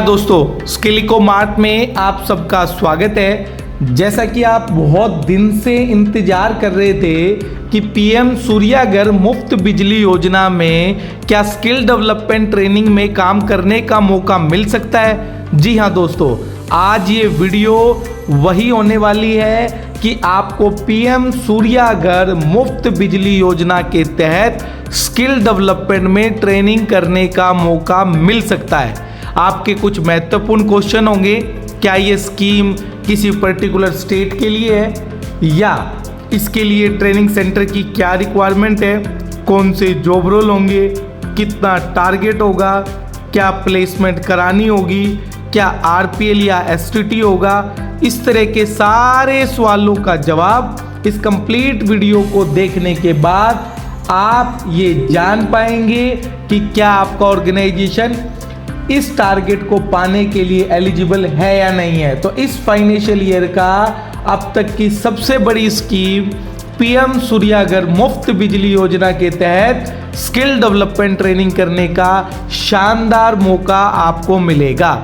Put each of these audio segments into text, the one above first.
दोस्तों, स्किलिको मार्ट में आप सबका स्वागत है। जैसा कि आप बहुत दिन से इंतजार कर रहे थे कि पीएम सूर्यागर मुफ्त बिजली योजना में क्या स्किल डेवलपमेंट ट्रेनिंग में काम करने का मौका मिल सकता है। जी हाँ दोस्तों, आज ये वीडियो वही होने वाली है कि आपको पीएम सूर्यागर मुफ्त बिजली योजना के तहत स्किल डेवलपमेंट में ट्रेनिंग करने का मौका मिल सकता है। आपके कुछ महत्वपूर्ण क्वेश्चन होंगे, क्या ये स्कीम किसी पर्टिकुलर स्टेट के लिए है या इसके लिए ट्रेनिंग सेंटर की क्या रिक्वायरमेंट है, कौन से जॉब रोल होंगे, कितना टारगेट होगा, क्या प्लेसमेंट करानी होगी, क्या आरपीएल या एसटीटी होगा। इस तरह के सारे सवालों का जवाब इस कंप्लीट वीडियो को देखने के बाद आप ये जान पाएंगे कि क्या आपका ऑर्गेनाइजेशन इस टारगेट को पाने के लिए एलिजिबल है या नहीं है। तो इस फाइनेंशियल ईयर का अब तक की सबसे बड़ी स्कीम पीएम सूर्यागर मुफ्त बिजली योजना के तहत स्किल डेवलपमेंट ट्रेनिंग करने का शानदार मौका आपको मिलेगा।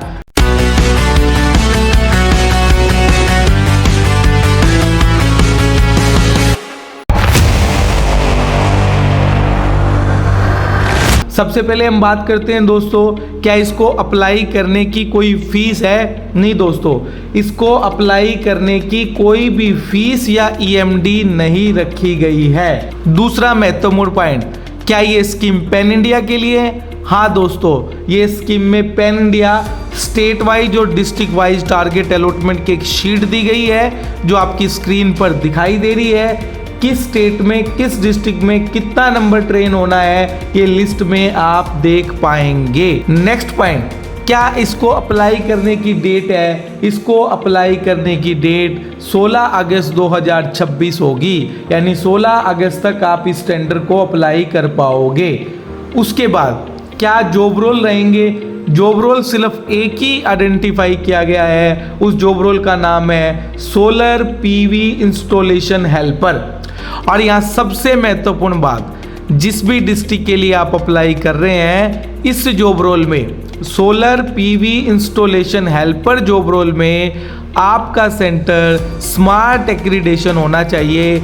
सबसे पहले हम बात करते हैं दोस्तों, क्या इसको अप्लाई करने की कोई फीस है। नहीं दोस्तों, इसको अप्लाई करने की कोई भी फीस या ईएमडी नहीं रखी गई है। दूसरा महत्वपूर्ण पॉइंट, क्या ये स्कीम पैन इंडिया के लिए है। हाँ दोस्तों, ये स्कीम में पैन इंडिया स्टेट वाइज और डिस्ट्रिक्ट वाइज टारगेट अलॉटमेंट की एक शीट दी गई है जो आपकी स्क्रीन पर दिखाई दे रही है। किस स्टेट में किस डिस्ट्रिक्ट में कितना नंबर ट्रेन होना है ये लिस्ट में आप देख पाएंगे। नेक्स्ट पॉइंट, क्या इसको अप्लाई करने की डेट है। इसको अप्लाई करने की डेट 16 अगस्त 2026 होगी, यानी 16 अगस्त तक आप इस टेंडर को अप्लाई कर पाओगे। उसके बाद क्या जॉब रोल रहेंगे। जॉब रोल सिर्फ एक ही आइडेंटिफाई किया गया है, उस जॉब रोल का नाम है सोलर पीवी इंस्टॉलेशन हेल्पर। और यहाँ सबसे महत्वपूर्ण बात, जिस भी डिस्ट्रिक्ट के लिए आप अप्लाई कर रहे हैं, इस जॉब रोल में solar PV installation helper job role में आपका सेंटर स्मार्ट एक्रीडेशन होना चाहिए।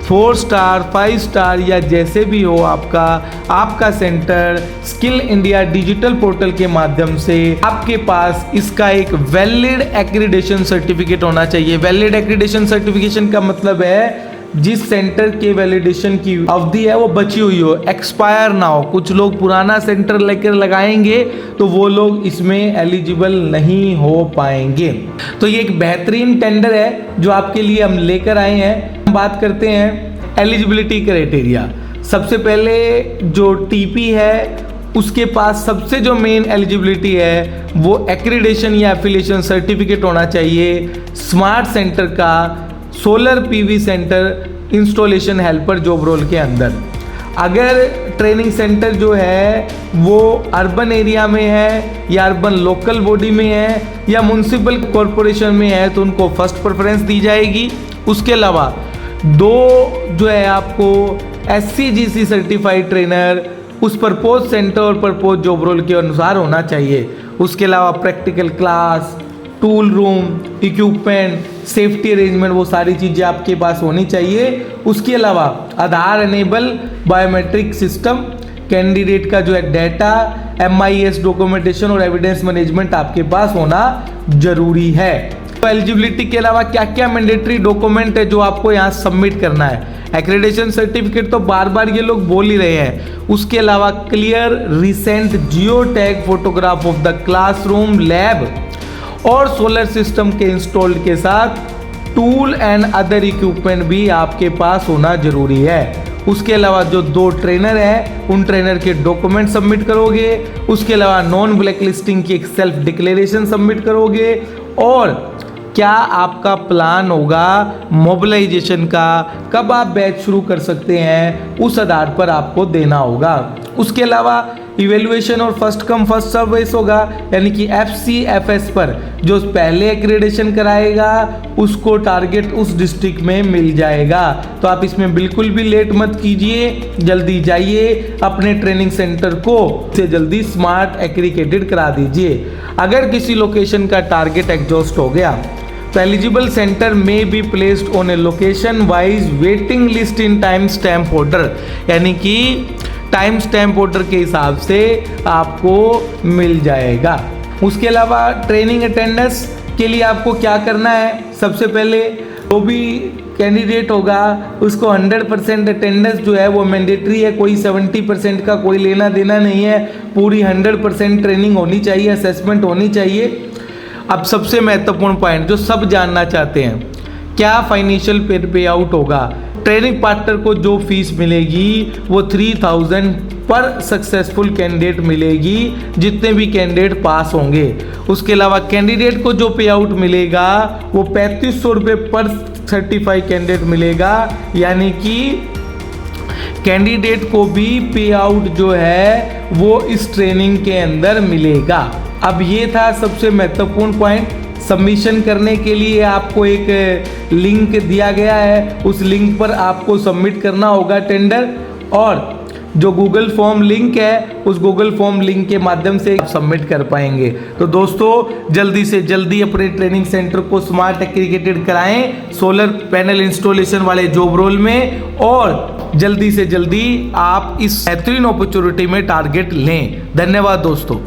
4 स्टार 5 स्टार या जैसे भी हो आपका centre skill India digital portal के माध्यम से आपके पास इसका एक वैलिड एक्रीडेशन सर्टिफिकेट होना चाहिए। वैलिड एक्रीडेशन सर्टिफिकेशन का मतलब है जिस सेंटर के वैलिडेशन की अवधि है वो बची हुई हो, एक्सपायर ना हो। कुछ लोग पुराना सेंटर लेकर लगाएंगे तो वो लोग इसमें एलिजिबल नहीं हो पाएंगे। तो ये एक बेहतरीन टेंडर है जो आपके लिए हम लेकर आए हैं। हम बात करते हैं एलिजिबिलिटी क्राइटेरिया। सबसे पहले जो टीपी है उसके पास सबसे जो मेन एलिजिबिलिटी है वो एक्रीडेशन या एफिलिएशन सर्टिफिकेट होना चाहिए स्मार्ट सेंटर का solar PV centre installation helper job role के अंदर। अगर ट्रेनिंग सेंटर जो है वो अर्बन एरिया में है या अर्बन लोकल बॉडी में है या म्युनिसिपल कॉरपोरेशन में है तो उनको फर्स्ट प्रेफरेंस दी जाएगी। उसके अलावा दो जो है आपको SCGC सर्टिफाइड ट्रेनर उस परपोज सेंटर और परपोज जॉब रोल के अनुसार होना चाहिए। उसके अलावा practical class, tool room, equipment, safety arrangement, वो सारी चीज़ें आपके पास होनी चाहिए। उसके अलावा आधार एनेबल बायोमेट्रिक सिस्टम, कैंडिडेट का जो है डाटा, MIS डॉक्यूमेंटेशन और एविडेंस मैनेजमेंट आपके पास होना जरूरी है। तो एलिजिबिलिटी के अलावा क्या क्या मैंडेटरी डॉक्यूमेंट है जो आपको यहाँ सबमिट करना है। एक्रेडिटेशन सर्टिफिकेट तो बार बार ये लोग बोल ही रहे हैं। उसके अलावा clear recent geo tag photograph of the classroom, lab और सोलर सिस्टम के इंस्टॉल्ड के साथ टूल एंड अदर इक्विपमेंट भी आपके पास होना जरूरी है। उसके अलावा जो 2 ट्रेनर हैं उन ट्रेनर के डॉक्यूमेंट सबमिट करोगे। उसके अलावा नॉन ब्लैक लिस्टिंग की एक सेल्फ डिक्लेरेशन सबमिट करोगे। और क्या आपका प्लान होगा मोबिलाइजेशन का, कब आप बैच शुरू कर सकते हैं, उस आधार पर आपको देना होगा। उसके अलावा इवेल्युएशन और फर्स्ट कम फर्स्ट सर्विस होगा, यानी कि FCFS पर जो पहले एक्रेडिटेशन कराएगा उसको टारगेट उस डिस्ट्रिक्ट में मिल जाएगा। तो आप इसमें बिल्कुल भी लेट मत कीजिए, जल्दी जाइए अपने ट्रेनिंग सेंटर को से जल्दी स्मार्ट एक्रीडेटेड करा दीजिए। अगर किसी लोकेशन का टारगेट एग्जॉस्ट हो गया तो एलिजिबल सेंटर में be placed on A location wise waiting list in time stamp order, यानी कि टाइम स्टैम्प ऑर्डर के हिसाब से आपको मिल जाएगा। उसके अलावा ट्रेनिंग अटेंडेंस के लिए आपको क्या करना है, सबसे पहले जो भी कैंडिडेट होगा उसको 100% अटेंडेंस जो है वो मैंडेटरी है, कोई 70% का कोई लेना देना नहीं है, पूरी 100% ट्रेनिंग होनी चाहिए, असेसमेंट होनी चाहिए। अब सबसे महत्वपूर्ण पॉइंट जो सब जानना चाहते हैं, क्या फाइनेंशियल पे आउट होगा। ट्रेनिंग पार्टनर को जो फीस मिलेगी वो 3000 पर सक्सेसफुल कैंडिडेट मिलेगी, जितने भी कैंडिडेट पास होंगे। उसके अलावा कैंडिडेट को जो पे आउट मिलेगा वो 3500 रुपये पर सर्टिफाइड कैंडिडेट मिलेगा, यानी कि कैंडिडेट को भी पे आउट जो है वो इस ट्रेनिंग के अंदर मिलेगा। अब ये था सबसे महत्वपूर्ण पॉइंट। सबमिशन करने के लिए आपको एक लिंक दिया गया है, उस लिंक पर आपको सबमिट करना होगा टेंडर, और जो गूगल फॉर्म लिंक है उस गूगल फॉर्म लिंक के माध्यम से आप सबमिट कर पाएंगे। तो दोस्तों जल्दी से जल्दी अपने ट्रेनिंग सेंटर को स्मार्ट एक्रीडेटेड कराएं सोलर पैनल इंस्टॉलेशन वाले जॉब रोल में, और जल्दी से जल्दी आप इस बेहतरीन अपॉर्चुनिटी में टारगेट लें। धन्यवाद दोस्तों।